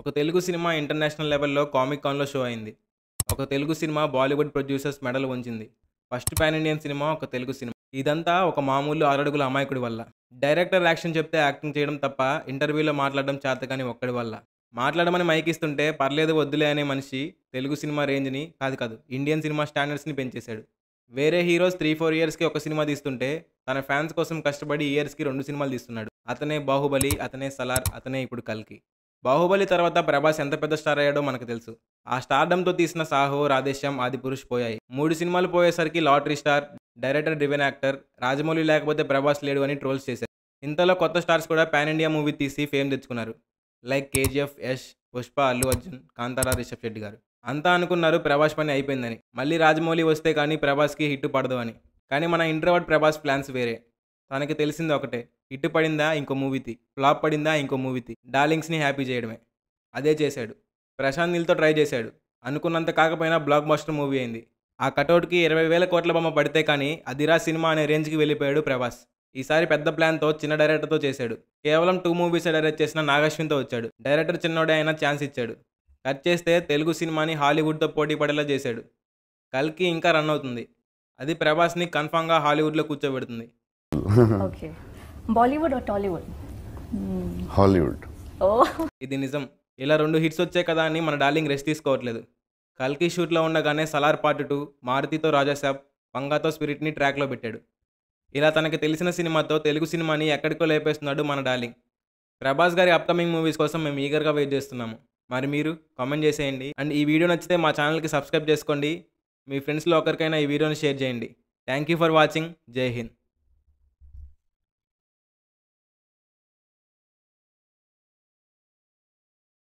ఒక Telugu cinema international లెవెల్‌లో comic కాన్‌లో show అయింది. ఒక తెలుగు సినిమా బాలీవుడ్ ప్రొడ్యూసర్స్ మెడలు వంచింది. ఫస్ట్ పాన్ ఇండియన్ సినిమా ఒక తెలుగు సినిమా. ఇదంతా ఒక మామూలు ఆరడుగుల అమాయకుడి వల్ల. డైరెక్టర్ యాక్షన్ చెప్తే యాక్టింగ్ చేయడం తప్ప ఇంటర్వ్యూలో మాట్లాడడం చేతకాని ఒక్కడి వల్ల. మాట్లాడమని మైక్ ఇస్తుంటే పర్లేదు వద్దులే అనే మనిషి తెలుగు సినిమా రేంజ్‌ని కాదు ఇండియన్ సినిమా స్టాండర్డ్స్‌ని పెంచేశాడు. వేరే హీరోస్ 3, 4 ఇయర్స్‌కి ఒక సినిమా తీస్తుంటే తన ఫ్యాన్స్ కోసం కష్టపడి ఇయర్స్‌కి 2 సినిమాలు తీస్తున్నాడు. అతనే 'బాహుబలి', అతనే 'సలార్', అతనే ఇప్పుడు 'కల్కి'. 'బాహుబలి' తర్వాత ప్రభాస్ ఎంత పెద్ద స్టార్ అయ్యాడో మనకు తెలుసు. ఆ స్టార్డమ్‌తో తీసిన 'సాహో', 'రాధేశ్యామ్', 'ఆదిపురుష్' పోయాయి. 3 సినిమాలు పోయేసరికి lottery star, director driven actor, Rajamouli లేకపోతే ప్రభాస్ లేడు అని ట్రోల్స్ చేశారు. ఇంతలో కొత్త స్టార్స్ కూడా పాన్ ఇండియా మూవీ తీసి ఫేమ్ తెచ్చుకున్నారు. లైక్ 'కేజీఎఫ్' యష్, 'పుష్ప' అల్లు అర్జున్, 'కాంతార' రిషబ్ శెట్టి గారు. అంతా అనుకున్నారు ప్రభాస్ పని అయిపోయిందని. మళ్ళీ రాజమౌళి వస్తే కానీ ప్రభాస్‌కి హిట్ పడదు అని. కానీ మన ఇంట్రోవర్ట్ ప్రభాస్ ప్లాన్స్ వేరే. తనకి తెలిసింది ఒకటే, హిట్ పడిందా ఇంకో మూవీ తీ, ఫ్లాప్ పడిందా ఇంకో మూవీ తీ, డార్లింగ్స్‌ని హ్యాపీ చేయడమే. అదే చేశాడు. ప్రశాంత్ నీల్‌తో ట్రై చేశాడు. అనుకున్నంత కాకపోయినా బ్లాక్ బస్టర్ మూవీ అయింది. ఆ కటౌట్‌కి 20,000 కోట్ల బొమ్మ పడితే కానీ అదిరా సినిమా అనే రేంజ్‌కి వెళ్ళిపోయాడు ప్రభాస్. ఈసారి పెద్ద ప్లాన్‌తో చిన్న డైరెక్టర్‌తో చేశాడు. కేవలం 2 మూవీసే డైరెక్ట్ చేసిన నాగశ్విన్‌తో వచ్చాడు. డైరెక్టర్ చిన్నోడే అయినా ఛాన్స్ ఇచ్చాడు. కట్ చేస్తే తెలుగు సినిమాని హాలీవుడ్‌తో పోటీ పడేలా చేశాడు. 'కల్కి' ఇంకా రన్ అవుతుంది. అది ప్రభాస్‌ని కన్ఫర్మ్‌గా హాలీవుడ్‌లో కూర్చోబెడుతుంది. Okay. Bollywood or Tollywood? Hollywood. Oh! ఇది నిజం. ఇలా 2 హిట్స్ వచ్చాయి కదా అని మన డార్లింగ్ రెస్ట్ తీసుకోవట్లేదు. 'కల్కి' షూట్‌లో ఉండగానే 'సలార్ పార్ట్ 2', 'మారుతితో రాజాసాబ్', 'పంగాతో స్పిరిట్‌ని ట్రాక్‌లో పెట్టాడు. ఇలా తనకి తెలిసిన సినిమాతో తెలుగు సినిమాని ఎక్కడికో లేపేస్తున్నాడు మన డార్లింగ్. ప్రభాస్ గారి అప్‌కమింగ్ మూవీస్ కోసం మేము ఈగర్‌గా వెయిట్ చేస్తున్నాము. మరి మీరు కామెంట్ చేసేయండి. అండ్ ఈ వీడియో నచ్చితే మా ఛానల్‌కి సబ్స్క్రైబ్ చేసుకోండి. మీ ఫ్రెండ్స్‌లో ఒకరికైనా ఈ వీడియోని షేర్ చేయండి. Thank you for watching. జై హింద్.